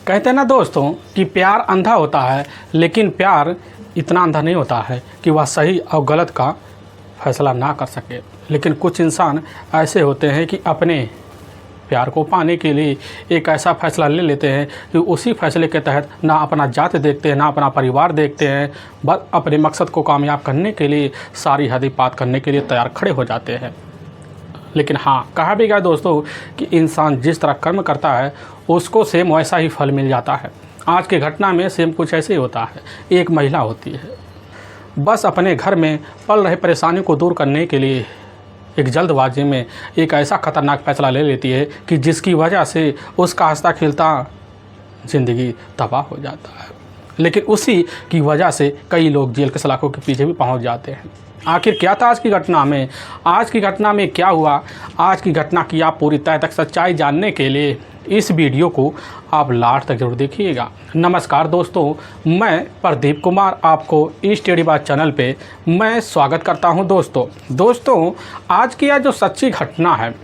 कहते हैं ना दोस्तों कि प्यार अंधा होता है, लेकिन प्यार इतना अंधा नहीं होता है कि वह सही और गलत का फैसला ना कर सके। लेकिन कुछ इंसान ऐसे होते हैं कि अपने प्यार को पाने के लिए एक ऐसा फ़ैसला ले लेते हैं कि उसी फैसले के तहत ना अपना जात देखते हैं, ना अपना परिवार देखते हैं, बस अपने मकसद को कामयाब करने के लिए सारी हदें पार करने के लिए तैयार खड़े हो जाते हैं। लेकिन हाँ, कहा भी गया दोस्तों कि इंसान जिस तरह कर्म करता है उसको सेम वैसा ही फल मिल जाता है। आज की घटना में सेम कुछ ऐसे ही होता है। एक महिला होती है, बस अपने घर में पल रहे परेशानी को दूर करने के लिए एक जल्दबाजी में एक ऐसा ख़तरनाक फैसला ले लेती है कि जिसकी वजह से उसका हंसता खेलता ज़िंदगी तबाह हो जाता है। लेकिन उसी की वजह से कई लोग जेल के सलाखों के पीछे भी पहुंच जाते हैं। आखिर क्या था आज की घटना में? आज की घटना में क्या हुआ? आज की घटना की आप पूरी तह तक सच्चाई जानने के लिए इस वीडियो को आप लास्ट तक जरूर देखिएगा। नमस्कार दोस्तों, मैं प्रदीप कुमार आपको स्टडी बात चैनल पे मैं स्वागत करता हूं। दोस्तों आज की यह जो सच्ची घटना है,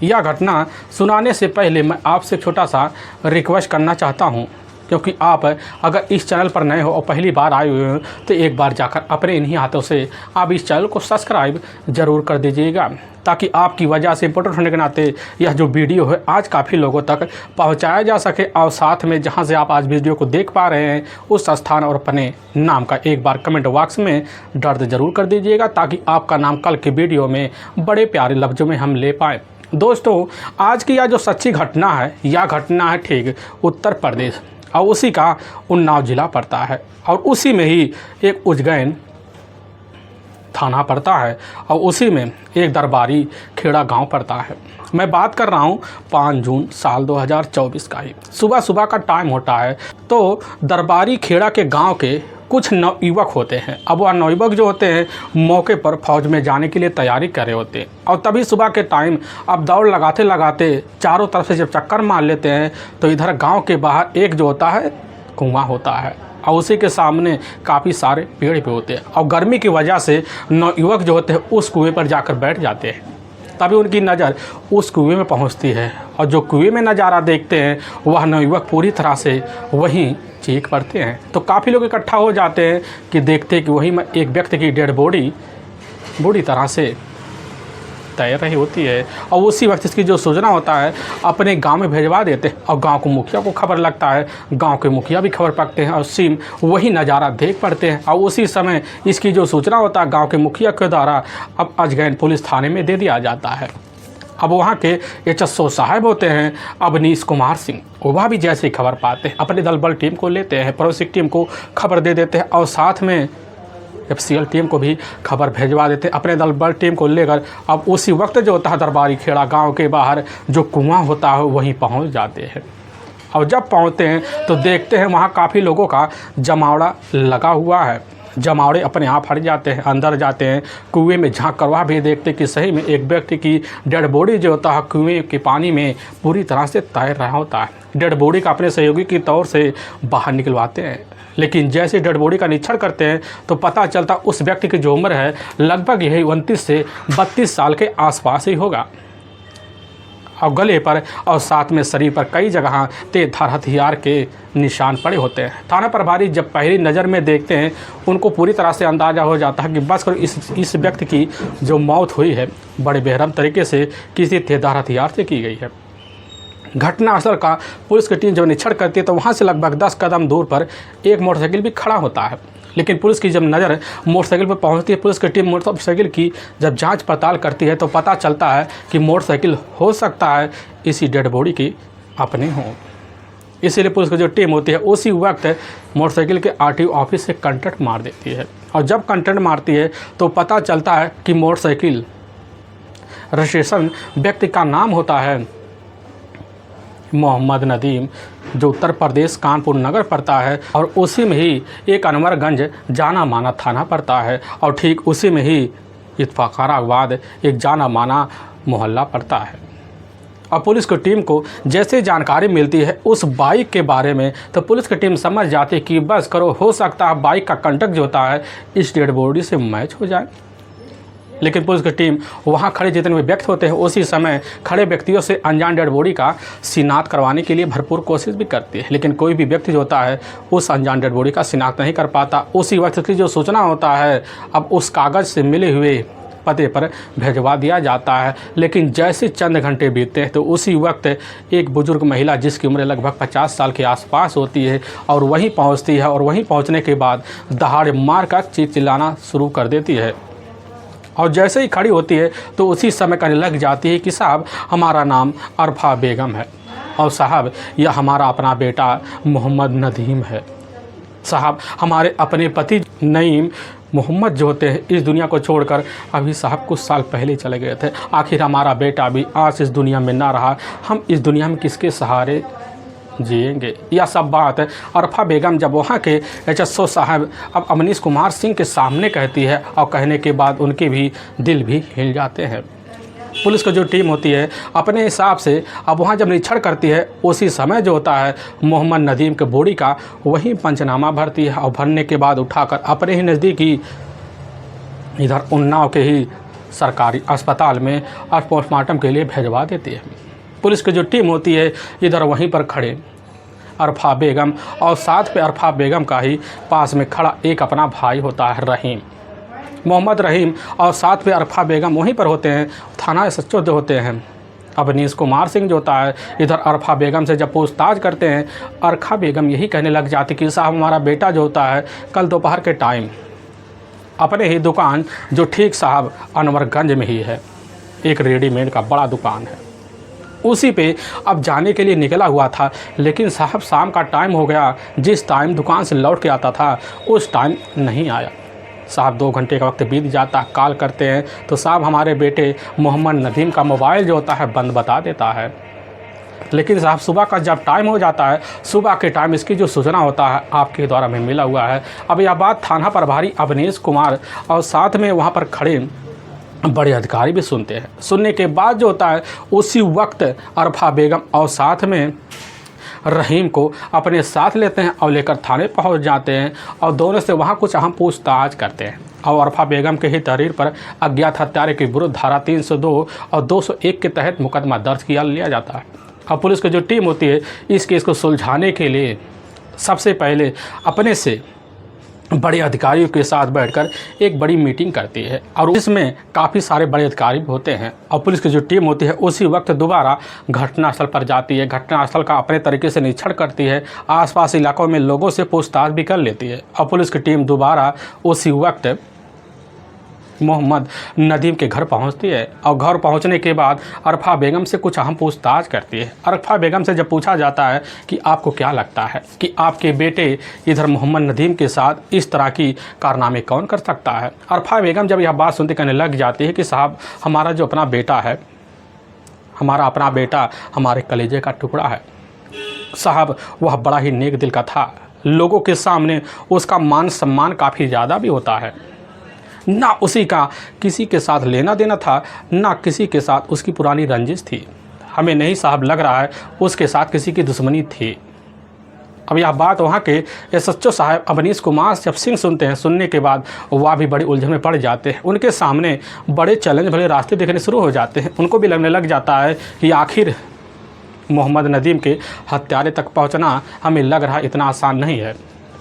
यह घटना सुनाने से पहले मैं आपसे छोटा सा रिक्वेस्ट करना चाहता हूं, क्योंकि आप अगर इस चैनल पर नए हो और पहली बार आए हुए हो तो एक बार जाकर अपने इन्हीं हाथों से आप इस चैनल को सब्सक्राइब ज़रूर कर दीजिएगा, ताकि आपकी वजह से इम्पोर्टेंट होने के नाते यह जो वीडियो है आज काफ़ी लोगों तक पहुंचाया जा सके। और साथ में जहां से आप आज वीडियो को देख पा रहे हैं उस स्थान और अपने नाम का एक बार कमेंट बॉक्स में दर्ज ज़रूर कर दीजिएगा, ताकि आपका नाम कल के वीडियो में बड़े प्यारे लफ्ज़ों में हम ले पाएँ। दोस्तों आज की यह जो सच्ची घटना है, यह घटना है ठीक उत्तर प्रदेश, और उसी का उन्नाव जिला पड़ता है, और उसी में ही एक उज्जैन थाना पड़ता है, और उसी में एक दरबारी खेड़ा गांव पड़ता है। मैं बात कर रहा हूं 5 जून साल 2024 का ही सुबह का टाइम होता है। तो दरबारी खेड़ा के गांव के कुछ नवयुवक होते हैं। अब वह नवयुवक जो होते हैं मौके पर फौज में जाने के लिए तैयारी कर रहे होते हैं, और तभी सुबह के टाइम अब दौड़ लगाते लगाते चारों तरफ से जब चक्कर मार लेते हैं तो इधर गांव के बाहर एक जो होता है कुआं होता है, और उसी के सामने काफ़ी सारे पेड़ भी होते हैं। और गर्मी की वजह से नवयुवक जो होते हैं उस कुएँ पर जाकर बैठ जाते हैं। तभी उनकी नज़र उस कुएँ में पहुंचती है, और जो कुएँ में नज़ारा देखते हैं वह नवयुवक पूरी तरह से वहीं चीख पड़ते हैं। तो काफ़ी लोग इकट्ठा हो जाते हैं कि देखते हैं कि वहीं में एक व्यक्ति की डेड बॉडी बुरी तरह से तैर रही होती है, और उसी वक्त इसकी जो सूचना होता है अपने गांव में भेजवा देते हैं, और गांव को मुखिया को खबर लगता है। गांव के मुखिया भी खबर पाते हैं और सेम वही नज़ारा देख पड़ते हैं, और उसी समय इसकी जो सूचना होता है गांव के मुखिया के द्वारा अब उज्जैन पुलिस थाने में दे दिया जाता है। अब वहाँ के HSO साहब होते हैं अवनीश कुमार सिंह, वह भी जैसे ही खबर पाते हैं अपने दल बल टीम को लेते हैं, फोरेंसिक टीम को खबर दे देते हैं, और साथ में FCL टीम को भी खबर भेजवा देते हैं अपने दल बल टीम को लेकर। अब उसी वक्त जो होता है दरबारी खेड़ा गांव के बाहर जो कुआं होता है वहीं पहुंच जाते हैं। और जब पहुंचते हैं तो देखते हैं वहां काफ़ी लोगों का जमावड़ा लगा हुआ है। जमावड़े अपने आप हट जाते हैं, अंदर जाते हैं, कुएं में झांक कर वह भी देखते कि सही में एक व्यक्ति की डेड बॉडी जो होता है कुएं के पानी में पूरी तरह से तैर रहा होता है। डेड बॉडी का अपने सहयोगी के तौर से बाहर निकलवाते हैं, लेकिन जैसे डेड बॉडी का निरीक्षण करते हैं तो पता चलता उस व्यक्ति की जो उम्र है लगभग यही 29 से 32 साल के आसपास ही होगा, और गले पर और साथ में शरीर पर कई जगह तेजधार हथियार के निशान पड़े होते हैं। थाना प्रभारी जब पहली नज़र में देखते हैं उनको पूरी तरह से अंदाज़ा हो जाता है कि बस करो इस व्यक्ति की जो मौत हुई है बड़े बेरहम तरीके से किसी तेजधार हथियार से की गई है। घटनास्थल का पुलिस की टीम जब निरीक्षण करती है तो वहाँ से लगभग 10 कदम दूर पर एक मोटरसाइकिल भी खड़ा होता है। लेकिन पुलिस की जब नज़र मोटरसाइकिल पर पहुंचती है, पुलिस की टीम मोटरसाइकिल की जब जांच पड़ताल करती है तो पता चलता है कि मोटरसाइकिल हो सकता है इसी डेड बॉडी की अपने हों। इसीलिए पुलिस की जो टीम होती है उसी वक्त मोटरसाइकिल के RTO ऑफिस से कंटेक्ट मार देती है, और जब कंटेक्ट मारती है तो पता चलता है कि मोटरसाइकिल रजिस्ट्रेशन व्यक्ति का नाम होता है मोहम्मद नदीम, जो उत्तर प्रदेश कानपुर नगर पड़ता है, और उसी में ही एक अनवरगंज जाना माना थाना पड़ता है, और ठीक उसी में ही इत्फाकाराबाद एक जाना माना मोहल्ला पड़ता है। और पुलिस की टीम को जैसे जानकारी मिलती है उस बाइक के बारे में तो पुलिस की टीम समझ जाती है कि बस करो हो सकता है बाइक का कंडक्ट जो होता है इस डेड बॉडी से मैच हो जाए। लेकिन पुलिस की टीम वहां खड़े जितने भी व्यक्ति होते हैं उसी समय खड़े व्यक्तियों से अनजान डेड बॉडी का शिनाख्त करवाने के लिए भरपूर कोशिश भी करती है, लेकिन कोई भी व्यक्ति जो होता है उस अनजान डेड बॉडी का शिनाख्त नहीं कर पाता। उसी वक्त की जो सूचना होता है अब उस कागज़ से मिले हुए पते पर भिजवा दिया जाता है। लेकिन जैसे चंद घंटे बीतते हैं तो उसी वक्त एक बुजुर्ग महिला जिसकी उम्र लगभग 50 साल के आसपास होती है और वहीं पहुंचती है और वहीं पहुंचने के बाद दहाड़ मार कर चीख चिल्लाना शुरू कर देती है और जैसे ही खड़ी होती है तो उसी समय कहने लग जाती है कि साहब हमारा नाम अरफा बेगम है और साहब यह हमारा अपना बेटा मोहम्मद नदीम है। साहब हमारे अपने पति नईम मोहम्मद जो होते हैं इस दुनिया को छोड़कर अभी साहब कुछ साल पहले चले गए थे। आखिर हमारा बेटा भी आज इस दुनिया में ना रहा, हम इस दुनिया में किसके सहारे जिएंगे। यह सब बात अरफा बेगम जब वहाँ के एचएसओ साहब अब अवनीश कुमार सिंह के सामने कहती है और कहने के बाद उनके भी दिल भी हिल जाते हैं। पुलिस की जो टीम होती है अपने हिसाब से अब वहाँ जब निरीक्षण करती है उसी समय जो होता है मोहम्मद नदीम के बॉडी का वहीं पंचनामा भरती है और भरने के बाद उठाकर अपने ही नज़दीकी इधर उन्नाव के ही सरकारी अस्पताल में और पोस्टमार्टम के लिए भेजवा देती है। पुलिस की जो टीम होती है इधर वहीं पर खड़े अरफा बेगम और साथ पे अरफा बेगम का ही पास में खड़ा एक अपना भाई होता है रहीम, मोहम्मद रहीम, और साथ पे अरफा बेगम वहीं पर होते हैं। थाना एसएचओ जो होते हैं अवनीश कुमार सिंह जो होता है इधर अरफा बेगम से जब पूछताछ करते हैं अरफा बेगम यही कहने लग जाती कि साहब हमारा बेटा जो होता है कल दोपहर के टाइम अपने ही दुकान जो ठीक साहब अनवरगंज में ही है एक रेडीमेड का बड़ा दुकान है उसी पे अब जाने के लिए निकला हुआ था, लेकिन साहब शाम का टाइम हो गया, जिस टाइम दुकान से लौट के आता था उस टाइम नहीं आया। साहब 2 घंटे का वक्त बीत जाता, कॉल करते हैं तो साहब हमारे बेटे मोहम्मद नदीम का मोबाइल जो होता है बंद बता देता है। लेकिन साहब सुबह का जब टाइम हो जाता है, सुबह के टाइम इसकी जो सूचना होता है आपके द्वारा में मिला हुआ है। अब यह बात थाना प्रभारी अवनीश कुमार और साथ में वहाँ पर खड़े बड़े अधिकारी भी सुनते हैं। सुनने के बाद जो होता है उसी वक्त अरफा बेगम और साथ में रहीम को अपने साथ लेते हैं और लेकर थाने पहुंच जाते हैं और दोनों से वहां कुछ अहम पूछताछ करते हैं और अरफा बेगम के ही तहरीर पर अज्ञात हत्यारे के विरुद्ध धारा 302 और 201 के तहत मुकदमा दर्ज किया लिया जाता है। और पुलिस की जो टीम होती है इस केस को सुलझाने के लिए सबसे पहले अपने से बड़े अधिकारियों के साथ बैठकर एक बड़ी मीटिंग करती है और इसमें काफ़ी सारे बड़े अधिकारी होते हैं और पुलिस की जो टीम होती है उसी वक्त दोबारा घटनास्थल पर जाती है। घटनास्थल का अपने तरीके से निरीक्षण करती है, आसपास इलाकों में लोगों से पूछताछ भी कर लेती है और पुलिस की टीम दोबारा उसी वक्त मोहम्मद नदीम के घर पहुंचती है और घर पहुंचने के बाद अरफा बेगम से कुछ अहम पूछताछ करती है। अरफा बेगम से जब पूछा जाता है कि आपको क्या लगता है कि आपके बेटे इधर मोहम्मद नदीम के साथ इस तरह की कारनामे कौन कर सकता है, अरफा बेगम जब यह बात सुनते कहने लग जाती है कि साहब हमारा जो अपना बेटा है, हमारा अपना बेटा हमारे कलेजे का टुकड़ा है। साहब वह बड़ा ही नेक दिल का था, लोगों के सामने उसका मान सम्मान काफ़ी ज़्यादा भी होता है। ना उसी का किसी के साथ लेना देना था, ना किसी के साथ उसकी पुरानी रंजिश थी। हमें नहीं साहब लग रहा है उसके साथ किसी की दुश्मनी थी। अब यह बात वहाँ के एसएचओ साहब अवनीश कुमार जब सिंह सुनते हैं, सुनने के बाद वह भी बड़ी उलझन में पड़ जाते हैं। उनके सामने बड़े चैलेंज भरे रास्ते दिखने शुरू हो जाते हैं। उनको भी लगने लग जाता है कि आखिर मोहम्मद नदीम के हत्यारे तक पहुँचना हमें लग रहा इतना आसान नहीं है।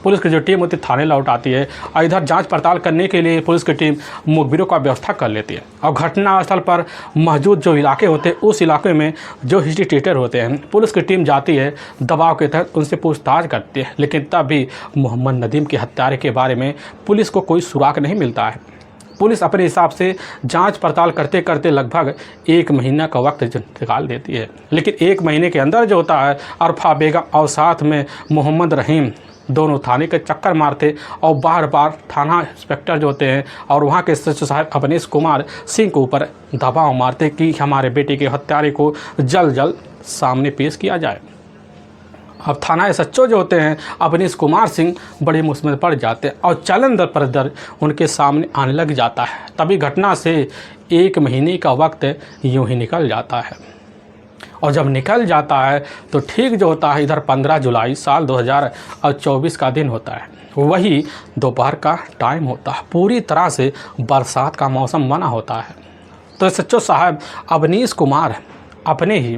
पुलिस की जो टीम होती है थाने लौट आती है और इधर जांच पड़ताल करने के लिए पुलिस की टीम मुखबिरों का व्यवस्था कर लेती है और घटनास्थल पर मौजूद जो इलाके होते हैं उस इलाके में जो हिस्ट्रीटेटर होते हैं पुलिस की टीम जाती है, दबाव के तहत उनसे पूछताछ करती है। लेकिन तब भी मोहम्मद नदीम के हत्यारे के बारे में पुलिस को कोई सुराग नहीं मिलता है। पुलिस अपने हिसाब से जांच पड़ताल करते करते लगभग 1 महीना का वक्त निकाल देती है। लेकिन 1 महीने के अंदर जो होता है अरफा बेगम और साथ में मोहम्मद रहीम दोनों थाने के चक्कर मारते और बार बार थाना इंस्पेक्टर जो होते हैं और वहाँ के एसएचओ साहब अवनीश कुमार सिंह के ऊपर दबाव मारते कि हमारे बेटे के हत्यारे को जल्द जल्द सामने पेश किया जाए। अब थाना एसएचओ जो होते हैं अवनीश कुमार सिंह बड़े मुश्किल में पड़ जाते हैं और चलन दर पर दर उनके सामने आने लग जाता है। तभी घटना से 1 महीने का वक्त यूँ ही निकल जाता है। और जब निकल जाता है तो ठीक जो होता है इधर 15 जुलाई साल 2024 का दिन होता है, वही दोपहर का टाइम होता है, पूरी तरह से बरसात का मौसम बना होता है। तो एसएचओ साहब अवनीश कुमार अपने ही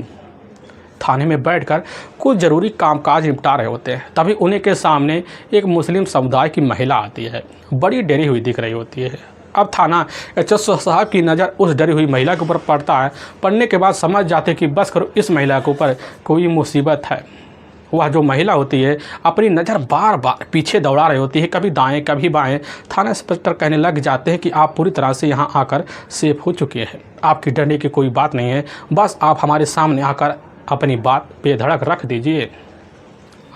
थाने में बैठकर कुछ ज़रूरी कामकाज निपटा रहे होते हैं, तभी उन्हीं के सामने एक मुस्लिम समुदाय की महिला आती है, बड़ी डरी हुई दिख रही होती है। अब थाना एसएचओ साहब की नज़र उस डरी हुई महिला के ऊपर पड़ता है। पड़ने के बाद समझ जाते कि बस करो, इस महिला के ऊपर कोई मुसीबत है। वह जो महिला होती है अपनी नज़र बार बार पीछे दौड़ा रही होती है, कभी दाएं कभी बाएं। थाना इंस्पेक्टर कहने लग जाते हैं कि आप पूरी तरह से यहाँ आकर सेफ हो चुके हैं, आपकी डरने की कोई बात नहीं है, बस आप हमारे सामने आकर अपनी बात बेधड़क रख दीजिए।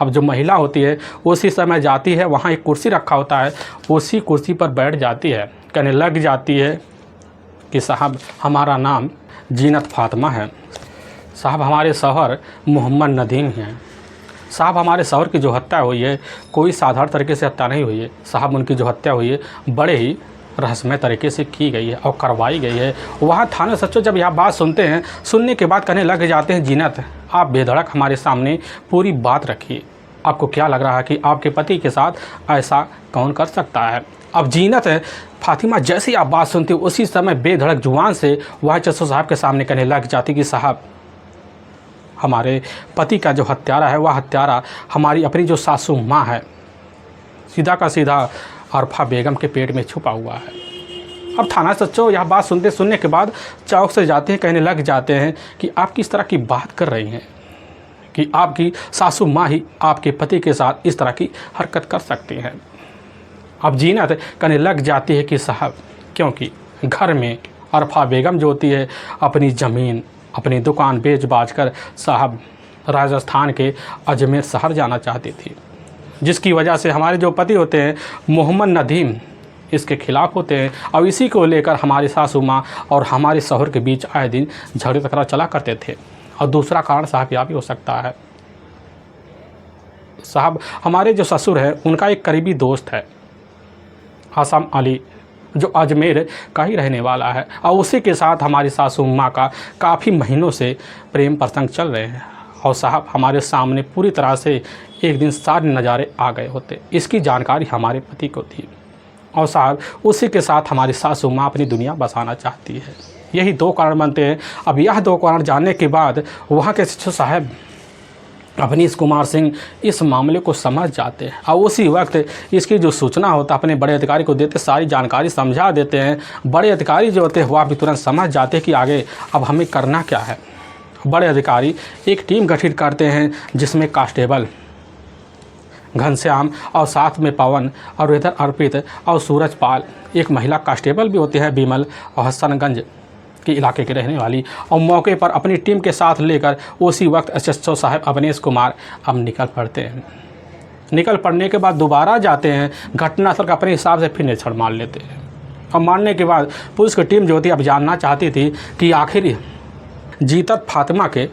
अब जो महिला होती है उसी समय जाती है, वहाँ एक कुर्सी रखा होता है, उसी कुर्सी पर बैठ जाती है। कहने लग जाती है कि साहब हमारा नाम जीनत फातिमा है, साहब हमारे शौहर मोहम्मद नदीम हैं, साहब हमारे शौहर की जो हत्या हुई है कोई साधारण तरीके से हत्या नहीं हुई है, साहब उनकी जो हत्या हुई है बड़े ही रहस्यमय तरीके से की गई है और करवाई गई है। वहाँ थाने सच्चो जब यह बात सुनते हैं, सुनने के बाद कहने लग जाते हैं जीनत आप बेधड़क हमारे सामने पूरी बात रखिए, आपको क्या लग रहा है कि आपके पति के साथ ऐसा कौन कर सकता है। अब जीनत फातिमा जैसे आप बात सुनती उसी समय बेधड़क जुबान से वह एसएचओ साहब के सामने कहने लग जाती कि साहब हमारे पति का जो हत्यारा है वह हत्यारा हमारी अपनी जो सासू माँ है, सीधा का सीधा अरफा बेगम के पेट में छुपा हुआ है। अब थाना सच्चो यह बात सुनने के बाद चौक से जाते हैं, कहने लग जाते हैं कि आप किस तरह की बात कर रही हैं कि आपकी सासू माँ ही आपके पति के साथ इस तरह की हरकत कर सकती हैं। अब जीनत कहने लग जाती है कि साहब क्योंकि घर में अरफा बेगम जो होती है अपनी ज़मीन अपनी दुकान बेच बाच कर साहब राजस्थान के अजमेर शहर जाना चाहती थी, जिसकी वजह से हमारे जो पति होते हैं मोहम्मद नदीम इसके खिलाफ़ होते हैं और इसी को लेकर हमारी सासू माँ और हमारे शौहर के बीच आए दिन झगड़े तकरार चला करते थे। और दूसरा कारण साहब यह भी हो सकता है, साहब हमारे जो ससुर हैं उनका एक करीबी दोस्त है आसम अली, जो अजमेर का ही रहने वाला है, और उसी के साथ हमारी सासू माँ का काफ़ी महीनों से प्रेम प्रसंग चल रहे हैं। और साहब हमारे सामने पूरी तरह से एक दिन सारे नज़ारे आ गए होते, इसकी जानकारी हमारे पति को थी। और साहब उसी के साथ हमारी सासू माँ अपनी दुनिया बसाना चाहती है। यही दो कारण बनते हैं। अब यह दो कारण जानने के बाद वहाँ के एसएचओ साहब अवनीश कुमार सिंह इस मामले को समझ जाते हैं और उसी वक्त इसकी जो सूचना होता है अपने बड़े अधिकारी को देते, सारी जानकारी समझा देते हैं। बड़े अधिकारी जो होते हैं वह भी तुरंत समझ जाते हैं कि आगे अब हमें करना क्या है। बड़े अधिकारी एक टीम गठित करते हैं जिसमें कांस्टेबल घनश्याम और साथ में पवन और इधर अर्पित और सूरजपाल, एक महिला कांस्टेबल भी होती है बिमल और हसनगंज के इलाके के रहने वाली, और मौके पर अपनी टीम के साथ लेकर उसी वक्त एसएचओ साहब अवनीश कुमार अब निकल पड़ते हैं। निकल पड़ने के बाद दोबारा जाते हैं घटनास्थल का अपने हिसाब से फिर निरीक्षण मार लेते हैं। और मारने के बाद पुलिस की टीम जो थी अब जानना चाहती थी कि आखिर जीनत फातिमा के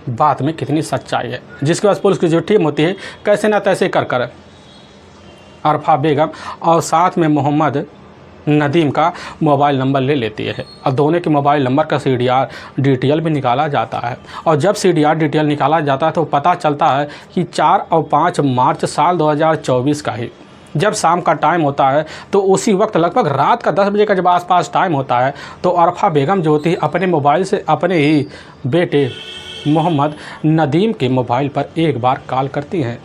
बात में कितनी सच्चाई है, जिसके बाद पुलिस की जो टीम होती है कैसे न तैसे कर कर अरफा बेगम और साथ में मोहम्मद नदीम का मोबाइल नंबर ले लेती है और दोनों के मोबाइल नंबर का CDR डिटेल भी निकाला जाता है। और जब CDR डिटेल निकाला जाता है तो पता चलता है कि 4 और 5 मार्च साल 2024 का ही जब शाम का टाइम होता है, तो उसी वक्त लगभग रात का 10 बजे का जब आसपास टाइम होता है, तो अरफा बेगम जो होती है अपने मोबाइल से अपने ही बेटे मोहम्मद नदीम के मोबाइल पर एक बार कॉल करती हैं।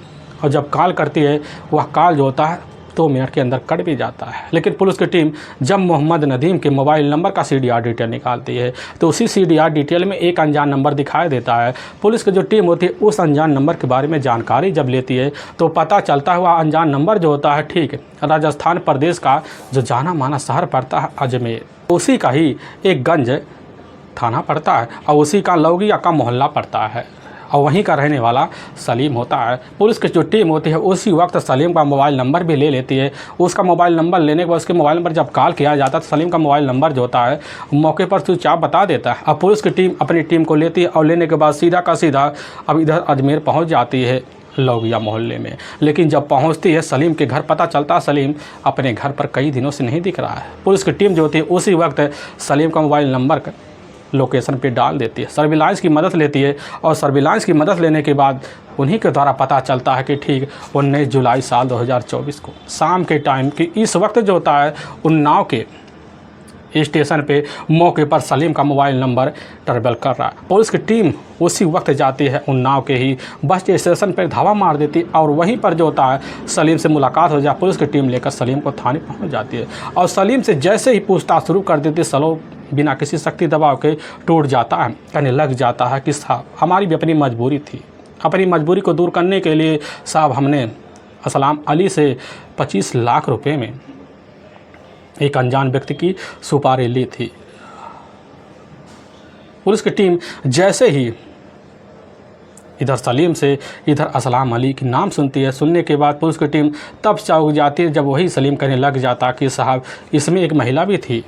और जब कॉल करती है वह कॉल जो होता है 2 मिनट के अंदर कट भी जाता है। लेकिन पुलिस की टीम जब मोहम्मद नदीम के मोबाइल नंबर का CDR डिटेल निकालती है तो उसी CDR डिटेल में एक अनजान नंबर दिखाई देता है। पुलिस की जो टीम होती है उस अनजान नंबर के बारे में जानकारी जब लेती है तो पता चलता है वह अनजान नंबर जो होता है ठीक राजस्थान प्रदेश का जो जाना माना शहर पड़ता है अजमेर, उसी का ही एक गंज थाना पड़ता है और उसी का लौगिया का मोहल्ला पड़ता है और वहीं का रहने वाला सलीम होता है। पुलिस की जो टीम होती है उसी वक्त सलीम का मोबाइल नंबर भी ले लेती है। उसका मोबाइल नंबर लेने के बाद उसके मोबाइल नंबर जब कॉल किया जाता है तो सलीम का मोबाइल नंबर जो होता है मौके पर स्विच ऑफ बता देता है। अब पुलिस की टीम अपनी टीम को लेती है और लेने के बाद सीधा का सीधा अब इधर अजमेर पहुँच जाती है लौगिया मोहल्ले में। लेकिन जब पहुंचती है सलीम के घर, पता चलता है सलीम अपने घर पर कई दिनों से नहीं दिख रहा है। पुलिस की टीम जो होती है उसी वक्त सलीम का मोबाइल नंबर लोकेशन पे डाल देती है, सर्विलांस की मदद लेती है और सर्विलांस की मदद लेने के बाद उन्हीं के द्वारा पता चलता है कि ठीक 19 जुलाई साल 2024 को शाम के टाइम कि इस वक्त जो होता है उन्नाव के स्टेशन पे मौके पर सलीम का मोबाइल नंबर ट्रेवल कर रहा है। पुलिस की टीम उसी वक्त जाती है उन्नाव के ही बस स्टेशन पर धावा मार देती है और वहीं पर जो होता है सलीम से मुलाकात हो जाए। पुलिस की टीम लेकर सलीम को थाने पहुंच जाती है और सलीम से जैसे ही पूछताछ शुरू कर देती है, सलीम बिना किसी शक्ति दबाव के टूट जाता है, कहने लग जाता है कि साहब हमारी भी अपनी मजबूरी थी, अपनी मजबूरी को दूर करने के लिए साहब हमने असलाम अली से 25 लाख रुपए में एक अनजान व्यक्ति की सुपारी ली थी। पुलिस की टीम जैसे ही इधर सलीम से इधर असलाम अली की नाम सुनती है, सुनने के बाद पुलिस की टीम तब चौंक जाती है जब वही सलीम कहने लग जाता कि साहब इसमें एक महिला भी थी,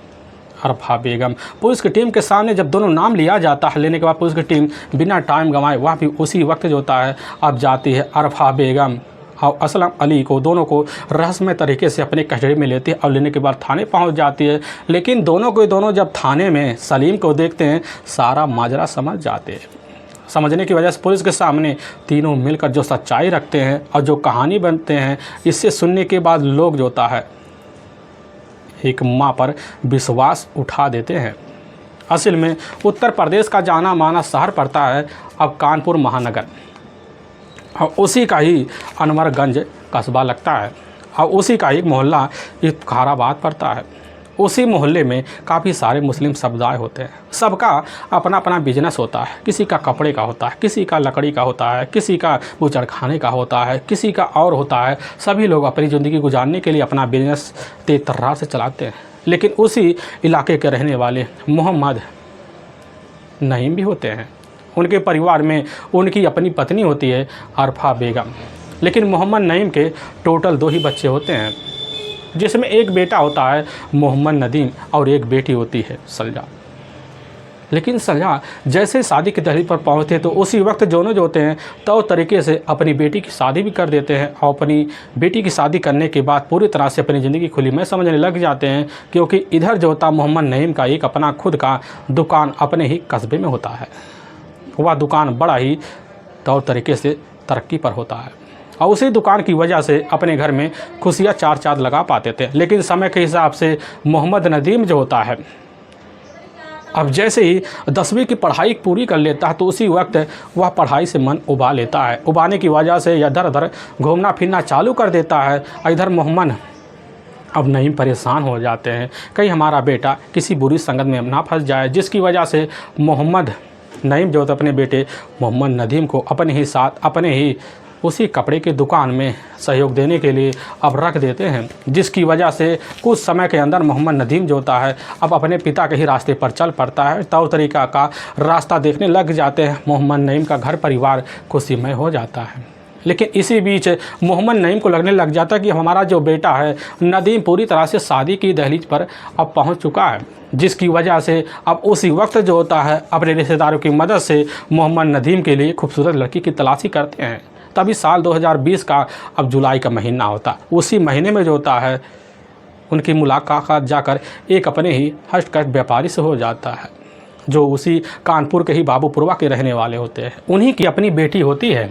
अरफा बेगम। पुलिस की टीम के सामने जब दोनों नाम लिया जाता है, लेने के बाद पुलिस की टीम बिना टाइम गंवाए वहाँ भी उसी वक्त जो होता है अब जाती है अरफा बेगम और असलम अली को, दोनों को रहस्यमय तरीके से अपने कस्टडी में लेती है और लेने के बाद थाने पहुंच जाती है। लेकिन दोनों जब थाने में सलीम को देखते हैं सारा माजरा समझ जाते हैं। समझने की वजह से पुलिस के सामने तीनों मिलकर जो सच्चाई रखते हैं और जो कहानी बनते हैं, इससे सुनने के बाद लोग जो होता है एक माँ पर विश्वास उठा देते हैं। असल में उत्तर प्रदेश का जाना माना शहर पड़ता है अब कानपुर महानगर और उसी का ही अनवरगंज कस्बा लगता है और उसी का एक मोहल्ला इफ्तिखाराबाद पड़ता है। उसी मोहल्ले में काफ़ी सारे मुस्लिम समुदाय होते हैं, सबका अपना अपना बिजनेस होता है। किसी का कपड़े का होता है, किसी का लकड़ी का होता है, किसी का बूचड़ खाने का होता है, किसी का और होता है। सभी लोग अपनी ज़िंदगी गुजारने के लिए अपना बिजनेस तेज तर्रार से चलाते हैं। लेकिन उसी इलाके के रहने वाले मोहम्मद नईम भी होते हैं। उनके परिवार में उनकी अपनी पत्नी होती है अरफा बेगम। लेकिन मोहम्मद नईम के टोटल 2 ही बच्चे होते हैं, जिसमें एक बेटा होता है मोहम्मद नदीम और एक बेटी होती है सलजा। लेकिन सलजा जैसे शादी की दहलीज पर पहुँचते हैं तो उसी वक्त दोनों जो होते हैं तो तरीके से अपनी बेटी की शादी भी कर देते हैं और अपनी बेटी की शादी करने के बाद पूरी तरह से अपनी ज़िंदगी खुली में समझने लग जाते हैं। क्योंकि इधर जो होता मोहम्मद नईम का एक अपना खुद का दुकान अपने ही कस्बे में होता है। वह दुकान बड़ा ही तौर तरीके से तरक्की पर होता है और उसी दुकान की वजह से अपने घर में खुशियाँ चार चाँद लगा पाते थे। लेकिन समय के हिसाब से मोहम्मद नदीम जो होता है अब जैसे ही 10वीं की पढ़ाई पूरी कर लेता है तो उसी वक्त वह पढ़ाई से मन उबा लेता है। उबाने की वजह से इधर उधर घूमना फिरना चालू कर देता है। इधर मोहम्मद अब नईम परेशान हो जाते हैं कहीं हमारा बेटा किसी बुरी संगत में ना फंस जाए, जिसकी वजह से मोहम्मद नईम जो अपने बेटे मोहम्मद नदीम को अपने ही साथ अपने ही उसी कपड़े की दुकान में सहयोग देने के लिए अब रख देते हैं। जिसकी वजह से कुछ समय के अंदर मोहम्मद नदीम जो होता है अब अपने पिता के ही रास्ते पर चल पड़ता है, तौर तरीका का रास्ता देखने लग जाते हैं। मोहम्मद नईम का घर परिवार खुशीमय हो जाता है। लेकिन इसी बीच मोहम्मद नईम को लगने लग जाता है कि हमारा जो बेटा है नदीम पूरी तरह से शादी की दहलीज पर अब पहुंच चुका है। जिसकी वजह से अब उसी वक्त जो होता है अपने रिश्तेदारों की मदद से मोहम्मद नदीम के लिए खूबसूरत लड़की की तलाशी करते हैं। तभी साल 2020 का अब जुलाई का महीना होता है। उसी महीने में जो होता है उनकी मुलाकात जाकर एक अपने ही हस्तकश व्यापारी से हो जाता है, जो उसी कानपुर के ही बाबूपुरवा के रहने वाले होते हैं। उन्हीं की अपनी बेटी होती है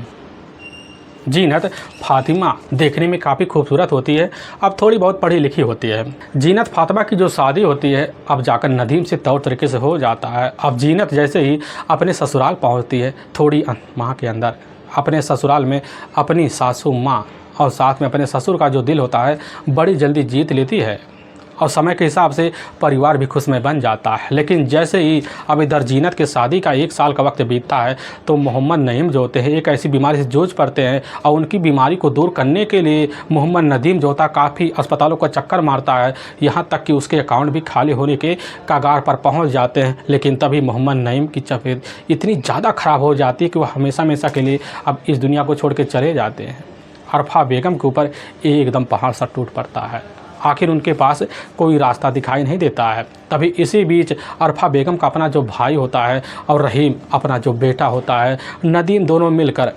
जीनत फातिमा। देखने में काफ़ी खूबसूरत होती है, अब थोड़ी बहुत पढ़ी लिखी होती है। जीनत फातिमा की जो शादी होती है अब जाकर नदीम से तौर तरीके से हो जाता है। अब जीनत जैसे ही अपने ससुराल पहुंचती है थोड़ी माह के अंदर अपने ससुराल में अपनी सासू माँ और साथ में अपने ससुर का जो दिल होता है बड़ी जल्दी जीत लेती है और समय के हिसाब से परिवार भी खुशमय बन जाता है। लेकिन जैसे ही अब इधर जीनत के शादी का 1 साल का वक्त बीतता है तो मोहम्मद नईम जो होते हैं एक ऐसी बीमारी से जूझ पड़ते हैं और उनकी बीमारी को दूर करने के लिए मोहम्मद नदीम जो होता है काफ़ी अस्पतालों का चक्कर मारता है, यहाँ तक कि उसके अकाउंट भी खाली होने के कगार पर पहुँच जाते हैं। लेकिन तभी मोहम्मद नईम की तबीयत इतनी ज़्यादा ख़राब हो जाती है कि वह हमेशा के लिए अब इस दुनिया को छोड़ के चले जाते हैं। अरफा बेगम के ऊपर एकदम पहाड़ सा टूट पड़ता है। आखिर उनके पास कोई रास्ता दिखाई नहीं देता है। तभी इसी बीच अरफा बेगम का अपना जो भाई होता है और रहीम अपना जो बेटा होता है नदीम, दोनों मिलकर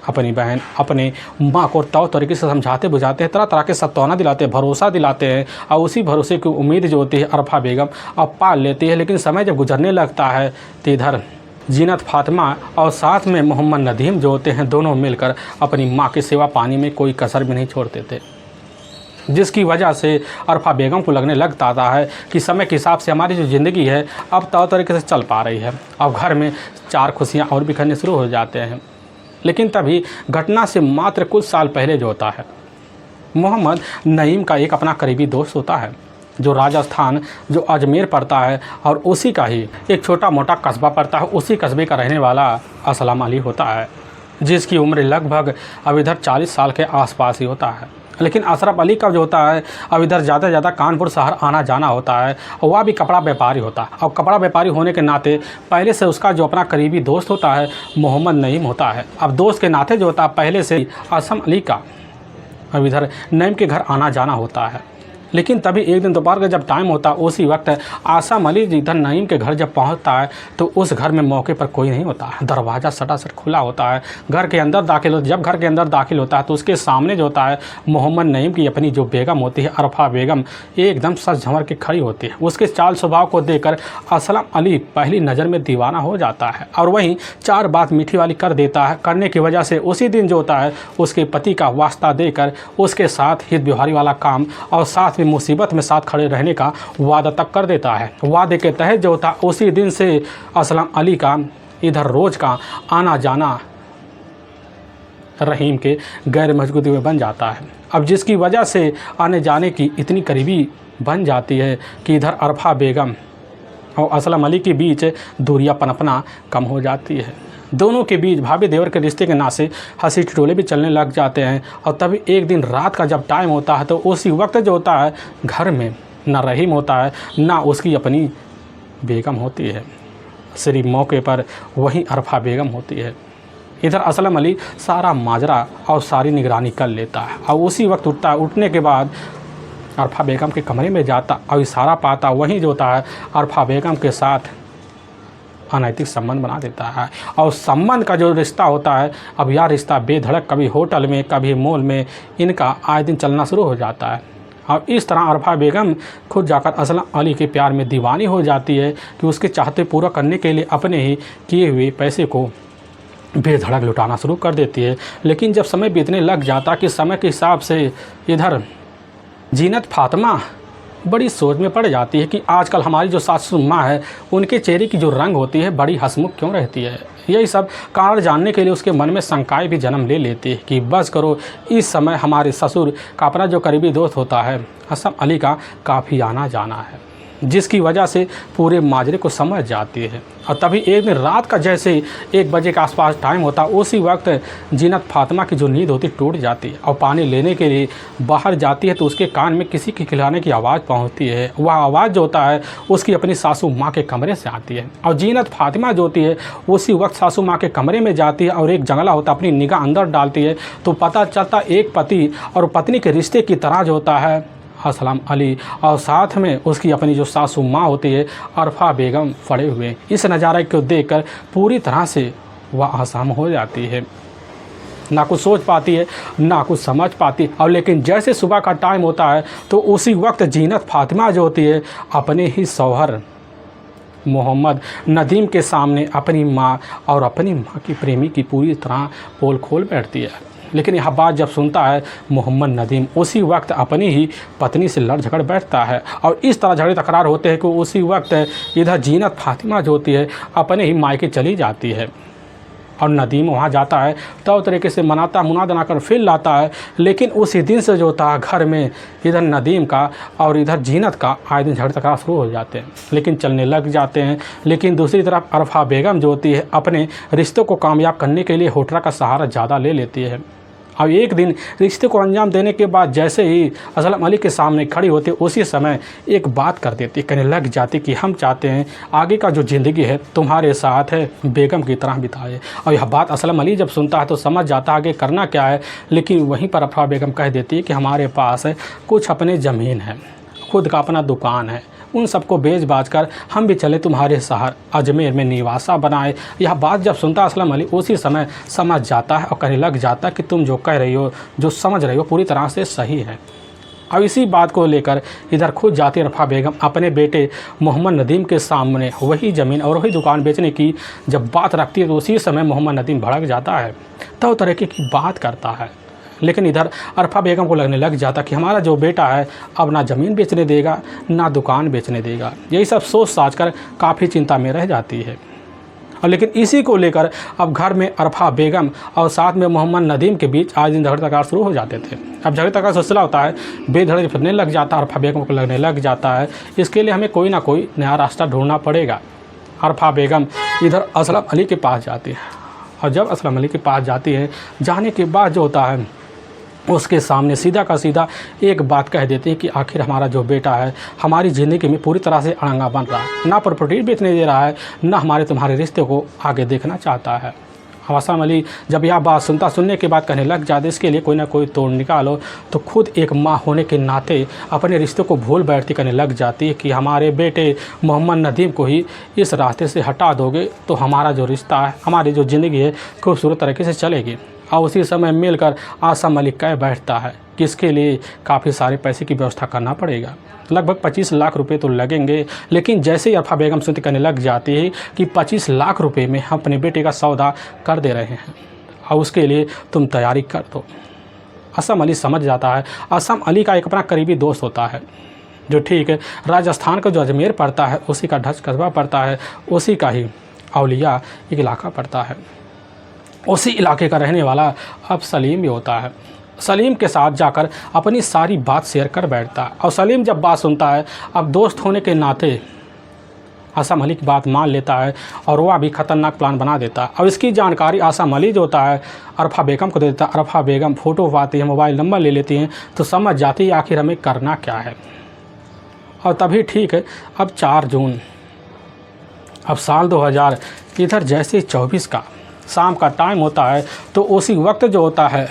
अपनी बहन अपने माँ को तौर तरीके से समझाते बुझाते हैं, तरह तरह के सत्ताना दिलाते हैं, भरोसा दिलाते हैं और उसी भरोसे की उम्मीद जो होती है अरफा बेगम अब पाल लेती है। लेकिन समय जब गुजरने लगता है तो इधर जीनत फातिमा और साथ में मोहम्मद नदीम जो होते हैं दोनों मिलकर अपनी माँ की सेवा पानी में कोई कसर भी नहीं छोड़ते थे, जिसकी वजह से अरफा बेगम को लगने लगता है कि समय के हिसाब से हमारी जो ज़िंदगी है अब तौर तरीके से चल पा रही है। अब घर में चार खुशियाँ और बिखरने शुरू हो जाते हैं। लेकिन तभी घटना से मात्र कुछ साल पहले जो होता है, मोहम्मद नईम का एक अपना करीबी दोस्त होता है जो राजस्थान जो अजमेर पड़ता है और उसी का ही एक छोटा मोटा कस्बा पड़ता है। उसी कस्बे का रहने वाला असलम अली होता है, जिसकी उम्र लगभग अब इधर 40 साल के आसपास ही होता है। लेकिन अशरफ अली का जो होता है अब इधर ज़्यादा से ज़्यादा कानपुर शहर आना जाना होता है और वह भी कपड़ा व्यापारी होता है। और कपड़ा व्यापारी होने के नाते पहले से उसका जो अपना करीबी दोस्त होता है मोहम्मद नईम होता है। अब दोस्त के नाते जो होता है पहले से असम अली का अब इधर नईम के घर आना जाना होता है। लेकिन तभी एक दिन दोपहर का जब टाइम होता है उसी वक्त आसम अली इधर नईम के घर जब पहुंचता है तो उस घर में मौके पर कोई नहीं होता है। दरवाज़ा सटासट खुला होता है। घर के अंदर दाखिल होता, जब घर के अंदर दाखिल होता है तो उसके सामने जो होता है मोहम्मद नईम की अपनी जो बेगम होती है अरफा बेगम एकदम सच झंवर के खड़ी होती है। उसके चाल स्वभाव को देखकर असलम अली पहली नज़र में दीवाना हो जाता है और वहीं चार बात मीठी वाली कर देता है। करने की वजह से उसी दिन जो होता है उसके पति का वास्ता देकर उसके साथ हित व्यवहारी वाला काम और साथ मुसीबत में साथ खड़े रहने का वादा तक कर देता है। वादे के तहत जो था उसी दिन से असलम अली का इधर रोज का आना जाना रहीम के गैर मौजूदगी में बन जाता है। अब जिसकी वजह से आने जाने की इतनी करीबी बन जाती है कि इधर अरफा बेगम और असलम अली के बीच दूरियां पनपना कम हो जाती है। दोनों के बीच भाभी देवर के रिश्ते के नाते हंसी ठिठोले भी चलने लग जाते हैं। और तभी एक दिन रात का जब टाइम होता है तो उसी वक्त जो होता है घर में ना रहीम होता है ना उसकी अपनी बेगम होती है। सिर्फ मौके पर वहीं अरफा बेगम होती है। इधर असलम अली सारा माजरा और सारी निगरानी कर लेता है और उसी वक्त उठता है। उठने के बाद अरफा बेगम के कमरे में जाता और इशारा पाता, वहीं जो होता है अरफा बेगम के साथ अनैतिक संबंध बना देता है। और संबंध का जो रिश्ता होता है अब यह रिश्ता बेधड़क कभी होटल में कभी मॉल में इनका आए दिन चलना शुरू हो जाता है। और इस तरह अरफा बेगम खुद जाकर असलम अली के प्यार में दीवानी हो जाती है कि उसके चाहते पूरा करने के लिए अपने ही किए हुए पैसे को बेधड़क लुटाना शुरू कर देती है। लेकिन जब समय बीतने लग जाता कि समय के हिसाब से इधर जीनत फातिमा बड़ी सोच में पड़ जाती है कि आजकल हमारी जो सासू माँ है उनके चेहरे की जो रंग होती है बड़ी हंसमुख क्यों रहती है। यही सब कारण जानने के लिए उसके मन में शंकाएं भी जन्म ले लेती है कि बस करो, इस समय हमारे ससुर का अपना जो करीबी दोस्त होता है असम अली का काफ़ी आना जाना है, जिसकी वजह से पूरे माजरे को समझ जाती है। और तभी एक दिन रात का जैसे 1 बजे के आसपास टाइम होता उसी वक्त जीनत फातिमा की जो नींद होती टूट जाती है और पानी लेने के लिए बाहर जाती है तो उसके कान में किसी के खिलाने की आवाज़ पहुंचती है। वह आवाज़ जो होता है उसकी अपनी सासू माँ के कमरे से आती है और जीनत फातिमा जो होती है उसी वक्त सासू माँ के कमरे में जाती है और एक जंगला होता अपनी निगाह अंदर डालती है तो पता चलता एक पति और पत्नी के रिश्ते की तरह जो होता है असलम अली और साथ में उसकी अपनी जो सासू माँ होती है अरफा बेगम पड़े हुए। इस नज़ारे को देखकर पूरी तरह से वह असहम हो जाती है, ना कुछ सोच पाती है ना कुछ समझ पाती। और लेकिन जैसे सुबह का टाइम होता है तो उसी वक्त जीनत फातिमा जो होती है अपने ही शौहर मोहम्मद नदीम के सामने अपनी माँ और अपनी माँ की प्रेमी की पूरी तरह पोल खोल बैठती है। लेकिन यह बात जब सुनता है मोहम्मद नदीम उसी वक्त अपनी ही पत्नी से लड़ झगड़ बैठता है और इस तरह झगड़े तकरार होते हैं कि उसी वक्त इधर जीनत फातिमा जो होती है अपने ही मायके चली जाती है और नदीम वहाँ जाता है तो तरीके से मनाता मुनादना कर फिर लाता है। लेकिन उसी दिन से जो होता है घर में इधर नदीम का और इधर जीनत का आए दिन झगड़े तकरार शुरू हो जाते हैं, लेकिन चलने लग जाते हैं। लेकिन दूसरी तरफ अरफा बेगम जो होती है अपने रिश्तों को कामयाब करने के लिए होटल का सहारा ज़्यादा ले लेती है। अब एक दिन रिश्ते को अंजाम देने के बाद जैसे ही असलम अली के सामने खड़ी होती उसी समय एक बात कर देती, कहने लग जाती कि हम चाहते हैं आगे का जो ज़िंदगी है तुम्हारे साथ है बेगम की तरह बिताए। और यह बात असलम अली जब सुनता है तो समझ जाता आगे करना क्या है। लेकिन वहीं पर अरफा बेगम कह देती है कि हमारे पास कुछ अपने ज़मीन है, खुद का अपना दुकान है, उन सबको बेच बाज कर हम भी चले तुम्हारे शहर अजमेर में निवासा बनाए। यह बात जब सुनता असलम अली उसी समय समझ जाता है और कहने लग जाता है कि तुम जो कह रही हो, जो समझ रही हो, पूरी तरह से सही है। अब इसी बात को लेकर इधर खुद जाती अरफा बेगम अपने बेटे मोहम्मद नदीम के सामने वही ज़मीन और वही दुकान बेचने की जब बात रखती है तो उसी समय मोहम्मद नदीम भड़क जाता है, तो तरीके की बात करता है। लेकिन इधर अरफा बेगम को लगने लग जाता कि हमारा जो बेटा है अब ना ज़मीन बेचने देगा ना दुकान बेचने देगा। यही सब सोच साच कर काफ़ी चिंता में रह जाती है। और लेकिन इसी को लेकर अब घर में अरफा बेगम और साथ में मोहम्मद नदीम के बीच आज दिन झगड़ा तकरार शुरू हो जाते थे। अब झगड़े तकरार सिलसिला होता है, बेधड़क फिरने लग जाता है, अरफा बेगम को लगने लग जाता है इसके लिए हमें कोई ना कोई नया रास्ता ढूंढना पड़ेगा। अरफा बेगम इधर असलम अली के पास जाती है और जब असलम अली के पास जाती है, जाने के बाद जो होता है उसके सामने सीधा का सीधा एक बात कह देते हैं कि आखिर हमारा जो बेटा है हमारी ज़िंदगी में पूरी तरह से अड़ंगा बन रहा है, ना प्रॉपर्टी बेचने दे रहा है, ना हमारे तुम्हारे रिश्ते को आगे देखना चाहता है। असलम अली जब यह बात सुनने के बाद कहने लग जाते इसके लिए कोई ना कोई तोड़ निकालो, तो खुद एक माँ होने के नाते अपने रिश्ते को भूल बैठती कहने लग जाती है कि हमारे बेटे मोहम्मद नदीम को ही इस रास्ते से हटा दोगे तो हमारा जो रिश्ता है, हमारी जो ज़िंदगी है खूबसूरत तरीके से चलेगी। और उसी समय मिलकर आसम मलिक कह बैठता है कि इसके लिए काफ़ी सारे पैसे की व्यवस्था करना पड़ेगा, लगभग 25 लाख रुपए तो लगेंगे। लेकिन जैसे ही अरफा बेगम सुनती कहने लग जाती है कि 25 लाख रुपए में हम अपने बेटे का सौदा कर दे रहे हैं और उसके लिए तुम तैयारी कर दो। आसम अली समझ जाता है। आसम अली का एक अपना करीबी दोस्त होता है जो ठीक है राजस्थान का जो अजमेर पड़ता है उसी का ढच कस्बा पड़ता है, उसी का ही औलिया एक इलाका पड़ता है, उसी इलाके का रहने वाला अब सलीम भी होता है। सलीम के साथ जाकर अपनी सारी बात शेयर कर बैठता है और सलीम जब बात सुनता है अब दोस्त होने के नाते आसम अली की बात मान लेता है और वह भी ख़तरनाक प्लान बना देता है। और इसकी जानकारी आसम अली जो होता है अरफा बेगम को दे देता है। अरफा बेगम फ़ोटो पाती है, मोबाइल नंबर ले लेती हैं, तो समझ जाती है आखिर हमें करना क्या है। और तभी ठीक है अब 4 जून अब साल 2000 इधर जैसे 24 का शाम का टाइम होता है तो उसी वक्त जो होता है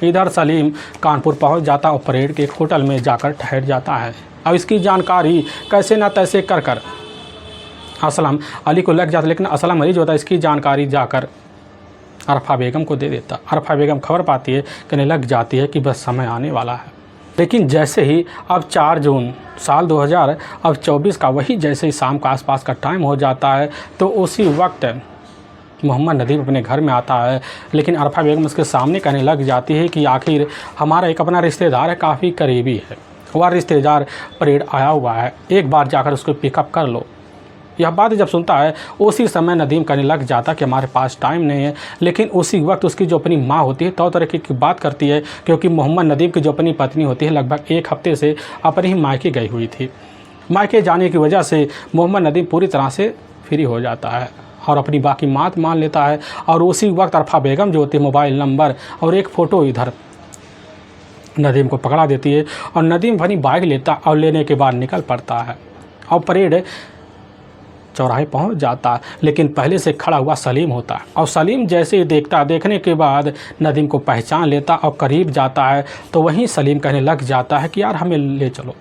इधर सलीम कानपुर पहुंच जाता और परेड के एक होटल में जाकर ठहर जाता है। अब इसकी जानकारी कैसे ना तैसे कर कर असलम अली को लग जाता, लेकिन असलम अली जो होता है इसकी जानकारी जाकर अरफा बेगम को दे देता। अरफा बेगम खबर पाती है, कहने लग जाती है कि बस समय आने वाला है। लेकिन जैसे ही अब 4 जून साल 2024 का वही जैसे ही शाम का आसपास का टाइम हो जाता है तो उसी वक्त मोहम्मद नदीम अपने घर में आता है। लेकिन अरफा बेगम उसके सामने कहने लग जाती है कि आखिर हमारा एक अपना रिश्तेदार है, काफ़ी करीबी है, वह रिश्तेदार परेड आया हुआ है, एक बार जाकर उसको पिकअप कर लो। यह बात जब सुनता है उसी समय नदीम कहने लग जाता कि हमारे पास टाइम नहीं है। लेकिन उसी वक्त उसकी जो अपनी माँ होती है तौर तरीके की बात करती है, क्योंकि मोहम्मद नदीम की जो अपनी पत्नी होती है लगभग 1 हफ्ते से अपने ही मायके गई हुई थी। मायके जाने की वजह से मोहम्मद नदीम पूरी तरह से फ्री हो जाता है और अपनी बाकी बात मान लेता है। और उसी वक्त अरफा बेगम जो होती है मोबाइल नंबर और एक फ़ोटो इधर नदीम को पकड़ा देती है और नदीम अपनी बाइक लेता और लेने के बाद निकल पड़ता है और परेड चौराहे पहुंच जाता। लेकिन पहले से खड़ा हुआ सलीम होता है और सलीम जैसे ही देखने के बाद नदीम को पहचान लेता और करीब जाता है तो वहीं सलीम कहने लग जाता है कि यार हमें ले चलो,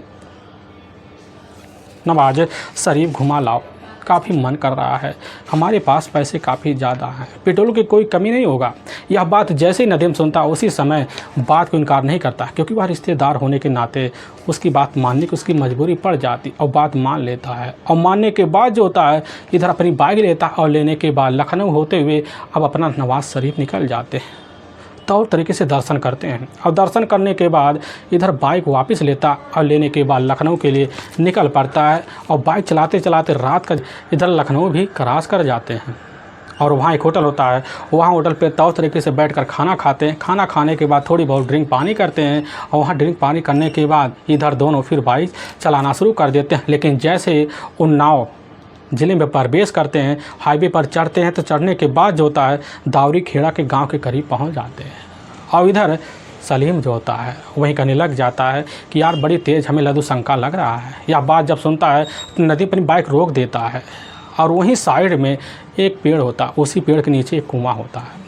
नवाज शरीफ घुमा लाओ, काफ़ी मन कर रहा है, हमारे पास पैसे काफ़ी ज़्यादा हैं, पेट्रोल की कोई कमी नहीं होगा। यह बात जैसे ही नदीम सुनता उसी समय बात को इनकार नहीं करता, क्योंकि वह रिश्तेदार होने के नाते उसकी बात मानने की उसकी मजबूरी पड़ जाती और बात मान लेता है। और मानने के बाद जो होता है इधर अपनी बाइक लेता और लेने के बाद लखनऊ होते हुए अब अपना नवाज शरीफ निकल जाते हैं, तौर तरीके से दर्शन करते हैं। और दर्शन करने के बाद इधर बाइक वापस लेता और लेने के बाद लखनऊ के लिए निकल पड़ता है। और बाइक चलाते चलाते रात का इधर लखनऊ भी क्रॉस कर जाते हैं और वहाँ एक होटल होता है, वहाँ होटल पे तौर तरीके से बैठकर खाना खाते हैं। खाना खाने के बाद थोड़ी बहुत ड्रिंक पानी करते हैं और वहाँ ड्रिंक पानी करने के बाद इधर दोनों फिर बाइक चलाना शुरू कर देते हैं। लेकिन जैसे उन्नाव ज़िले में प्रवेश करते हैं, हाईवे पर चढ़ते हैं, तो चढ़ने के बाद जो होता है दावरी खेड़ा के गांव के करीब पहुंच जाते हैं। और इधर सलीम जो होता है वहीं कहने लग जाता है कि यार बड़ी तेज़ हमें लदू शंका लग रहा है। यह बात जब सुनता है तो नदीम अपनी बाइक रोक देता है और वहीं साइड में एक पेड़ होता है, उसी पेड़ के नीचे एक कुआं होता है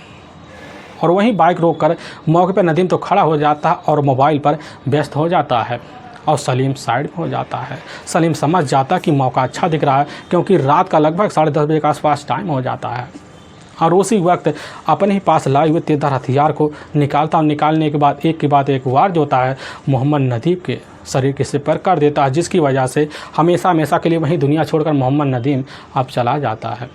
और वहीं बाइक रोक कर मौके पर नदीम तो खड़ा हो जाता है और मोबाइल पर व्यस्त हो जाता है। और सलीम साइड में हो जाता है। सलीम समझ जाता कि मौका अच्छा दिख रहा है, क्योंकि रात का लगभग 10:30 बजे के आसपास टाइम हो जाता है। और उसी वक्त अपने ही पास लाए हुए तेज़धार हथियार को निकालता और निकालने के बाद एक के बाद एक वार जो होता है मोहम्मद नदीम के शरीर के सिर पर कर देता है, जिसकी वजह से हमेशा हमेशा के लिए वहीं दुनिया छोड़कर मोहम्मद नदीम अब चला जाता है।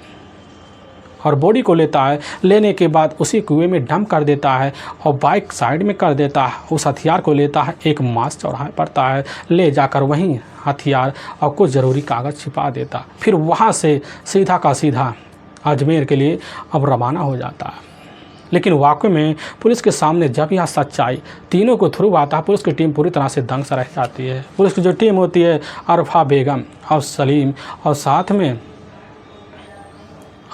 और बॉडी को लेता है, लेने के बाद उसी कुएं में डंप कर देता है और बाइक साइड में कर देता है। उस हथियार को लेता है, एक मास चौराहे पड़ता है, ले जाकर वहीं हथियार और कुछ ज़रूरी कागज़ छिपा देता। फिर वहाँ से सीधा का सीधा अजमेर के लिए अब रवाना हो जाता है। लेकिन वाकई में पुलिस के सामने जब यह सच्चाई तीनों को थ्रू आता है, पुलिस की टीम पूरी तरह से दंग से रह जाती है। पुलिस की जो टीम होती है, अरफा बेगम और सलीम और साथ में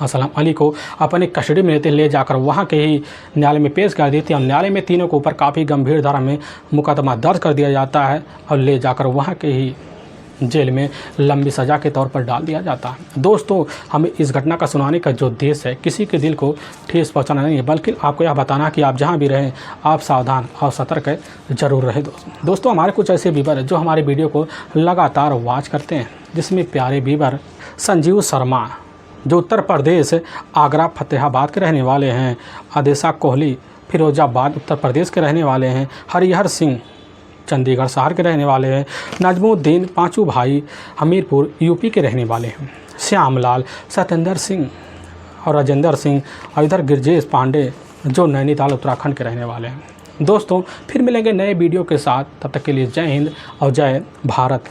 असलम अली को अपनी कस्टडी में ले जाकर वहाँ के ही न्यायालय में पेश कर देती है। और न्यायालय में तीनों के ऊपर काफ़ी गंभीर धारा में मुकदमा दर्ज कर दिया जाता है और ले जाकर वहाँ के ही जेल में लंबी सज़ा के तौर पर डाल दिया जाता है। दोस्तों, हमें इस घटना का सुनाने का जो उद्देश्य है, किसी के दिल को ठेस पहुंचाना नहीं है, बल्कि आपको यह बताना कि आप जहां भी रहें आप सावधान और सतर्क जरूर रहें। दोस्तों, हमारे कुछ ऐसे व्यूअर जो हमारे वीडियो को लगातार वॉच करते हैं, जिसमें प्यारे व्यूअर संजीव शर्मा जो उत्तर प्रदेश आगरा फतेहाबाद के रहने वाले हैं, आदेशा कोहली फिरोजाबाद उत्तर प्रदेश के रहने वाले हैं, हरिहर सिंह चंडीगढ़ शहर के रहने वाले हैं, नजमुद्दीन पांचू भाई हमीरपुर यूपी के रहने वाले हैं, श्यामलाल सत्येंद्र सिंह और राजेंद्र सिंह और इधर गिरजेश पांडे जो नैनीताल उत्तराखंड के रहने वाले हैं। दोस्तों, फिर मिलेंगे नए वीडियो के साथ, तब तक के लिए जय हिंद और जय भारत।